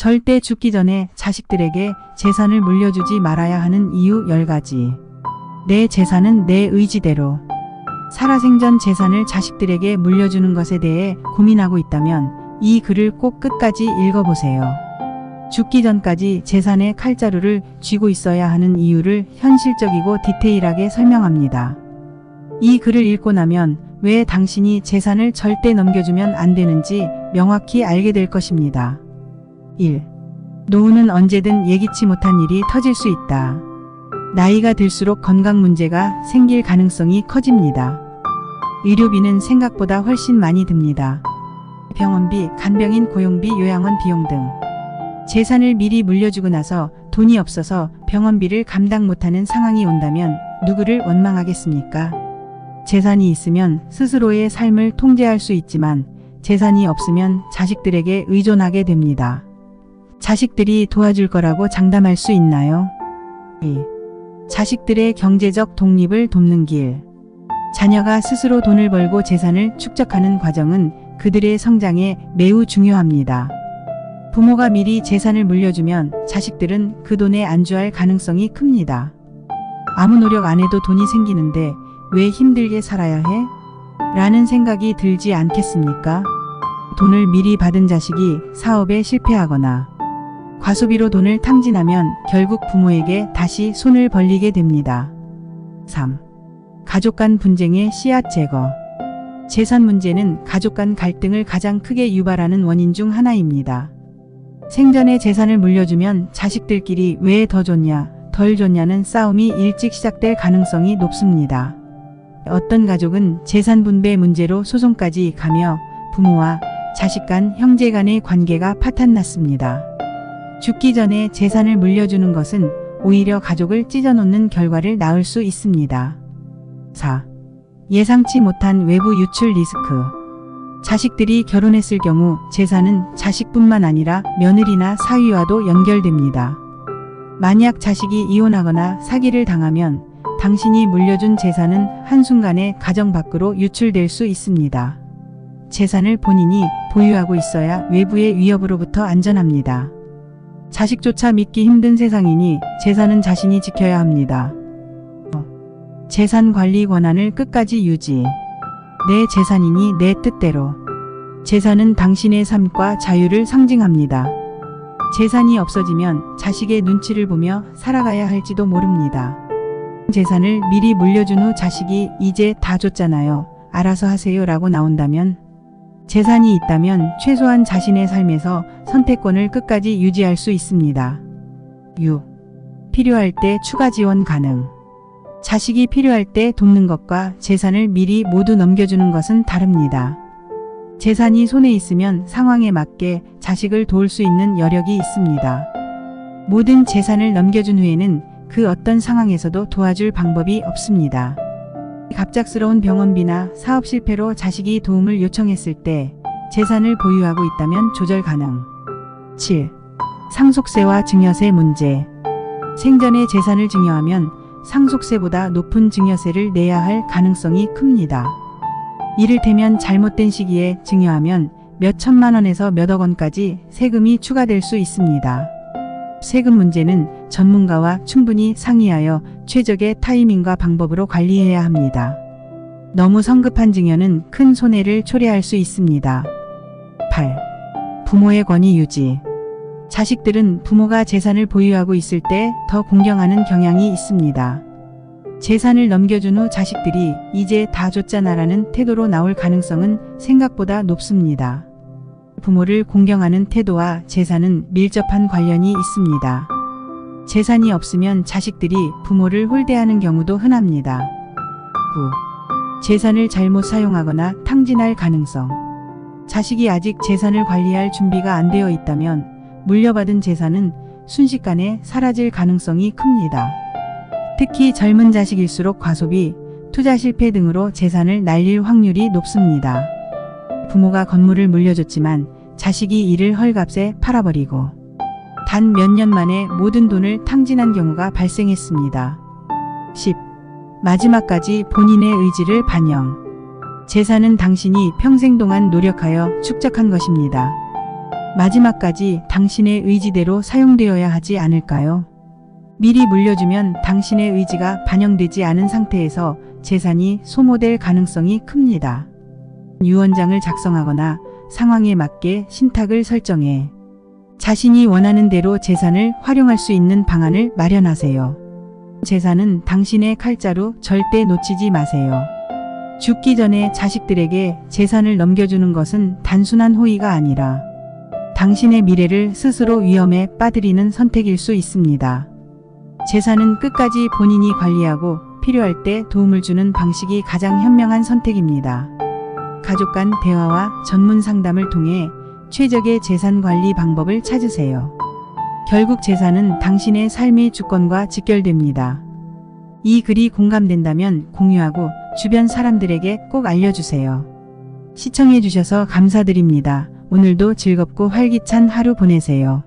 절대 죽기 전에 자식들에게 재산을 물려주지 말아야 하는 이유 10가지. 내 재산은 내 의지대로. 살아생전 재산을 자식들에게 물려주는 것에 대해 고민하고 있다면 이 글을 꼭 끝까지 읽어보세요. 죽기 전까지 재산의 칼자루를 쥐고 있어야 하는 이유를 현실적이고 디테일하게 설명합니다. 이 글을 읽고 나면 왜 당신이 재산을 절대 넘겨주면 안 되는지 명확히 알게 될 것입니다. 1. 노후는 언제든 예기치 못한 일이 터질 수 있다. 나이가 들수록 건강 문제가 생길 가능성이 커집니다. 의료비는 생각보다 훨씬 많이 듭니다. 병원비, 간병인 고용비, 요양원 비용 등. 재산을 미리 물려주고 나서 돈이 없어서 병원비를 감당 못하는 상황이 온다면 누구를 원망하겠습니까? 재산이 있으면 스스로의 삶을 통제할 수 있지만 재산이 없으면 자식들에게 의존하게 됩니다. 자식들이 도와줄 거라고 장담할 수 있나요? 2. 자식들의 경제적 독립을 돕는 길. 자녀가 스스로 돈을 벌고 재산을 축적하는 과정은 그들의 성장에 매우 중요합니다. 부모가 미리 재산을 물려주면 자식들은 그 돈에 안주할 가능성이 큽니다. 아무 노력 안 해도 돈이 생기는데 왜 힘들게 살아야 해? 라는 생각이 들지 않겠습니까? 돈을 미리 받은 자식이 사업에 실패하거나 과소비로 돈을 탕진하면 결국 부모에게 다시 손을 벌리게 됩니다. 3. 가족 간 분쟁의 씨앗 제거. 재산 문제는 가족 간 갈등을 가장 크게 유발하는 원인 중 하나입니다. 생전에 재산을 물려주면 자식들끼리 왜 더 줬냐, 덜 줬냐는 싸움이 일찍 시작될 가능성이 높습니다. 어떤 가족은 재산 분배 문제로 소송까지 가며 부모와 자식 간, 형제 간의 관계가 파탄났습니다. 죽기 전에 재산을 물려주는 것은 오히려 가족을 찢어놓는 결과를 낳을 수 있습니다. 4. 예상치 못한 외부 유출 리스크. 자식들이 결혼했을 경우 재산은 자식뿐만 아니라 며느리나 사위와도 연결됩니다. 만약 자식이 이혼하거나 사기를 당하면 당신이 물려준 재산은 한순간에 가정 밖으로 유출될 수 있습니다. 재산을 본인이 보유하고 있어야 외부의 위협으로부터 안전합니다. 자식조차 믿기 힘든 세상이니 재산은 자신이 지켜야 합니다. 재산 관리 권한을 끝까지 유지. 내 재산이니 내 뜻대로. 재산은 당신의 삶과 자유를 상징합니다. 재산이 없어지면 자식의 눈치를 보며 살아가야 할지도 모릅니다. 재산을 미리 물려준 후 자식이 이제 다 줬잖아요, 알아서 하세요 라고 나온다면, 재산이 있다면 최소한 자신의 삶에서 선택권을 끝까지 유지할 수 있습니다. 6. 필요할 때 추가 지원 가능. 자식이 필요할 때 돕는 것과 재산을 미리 모두 넘겨주는 것은 다릅니다. 재산이 손에 있으면 상황에 맞게 자식을 도울 수 있는 여력이 있습니다. 모든 재산을 넘겨준 후에는 그 어떤 상황에서도 도와줄 방법이 없습니다. 갑작스러운 병원비나 사업 실패로 자식이 도움을 요청했을 때 재산을 보유하고 있다면 조절 가능. 7. 상속세와 증여세 문제. 생전에 재산을 증여하면 상속세보다 높은 증여세를 내야 할 가능성이 큽니다. 이를테면 잘못된 시기에 증여하면 몇 천만 원에서 몇억 원까지 세금이 추가될 수 있습니다. 세금 문제는 전문가와 충분히 상의하여 최적의 타이밍과 방법으로 관리해야 합니다. 너무 성급한 증여는 큰 손해를 초래할 수 있습니다. 8. 부모의 권위 유지. 자식들은 부모가 재산을 보유하고 있을 때 더 공경하는 경향이 있습니다. 재산을 넘겨준 후 자식들이 이제 다 줬잖아라는 태도로 나올 가능성은 생각보다 높습니다. 부모를 공경하는 태도와 재산은 밀접한 관련이 있습니다. 재산이 없으면 자식들이 부모를 홀대하는 경우도 흔합니다. 9. 재산을 잘못 사용하거나 탕진할 가능성. 자식이 아직 재산을 관리할 준비가 안 되어 있다면 물려받은 재산은 순식간에 사라질 가능성이 큽니다. 특히 젊은 자식일수록 과소비, 투자 실패 등으로 재산을 날릴 확률이 높습니다. 부모가 건물을 물려줬지만 자식이 이를 헐값에 팔아버리고 단 몇 년 만에 모든 돈을 탕진한 경우가 발생했습니다. 10. 마지막까지 본인의 의지를 반영. 재산은 당신이 평생 동안 노력하여 축적한 것입니다. 마지막까지 당신의 의지대로 사용되어야 하지 않을까요? 미리 물려주면 당신의 의지가 반영되지 않은 상태에서 재산이 소모될 가능성이 큽니다. 유언장을 작성하거나 상황에 맞게 신탁을 설정해 자신이 원하는 대로 재산을 활용할 수 있는 방안을 마련하세요. 재산은 당신의 칼자루 절대 놓치지 마세요. 죽기 전에 자식들에게 재산을 넘겨주는 것은 단순한 호의가 아니라 당신의 미래를 스스로 위험에 빠뜨리는 선택일 수 있습니다. 재산은 끝까지 본인이 관리하고 필요할 때 도움을 주는 방식이 가장 현명한 선택입니다. 가족 간 대화와 전문 상담을 통해 최적의 재산 관리 방법을 찾으세요. 결국 재산은 당신의 삶의 주권과 직결됩니다. 이 글이 공감된다면 공유하고 주변 사람들에게 꼭 알려주세요. 시청해주셔서 감사드립니다. 오늘도 즐겁고 활기찬 하루 보내세요.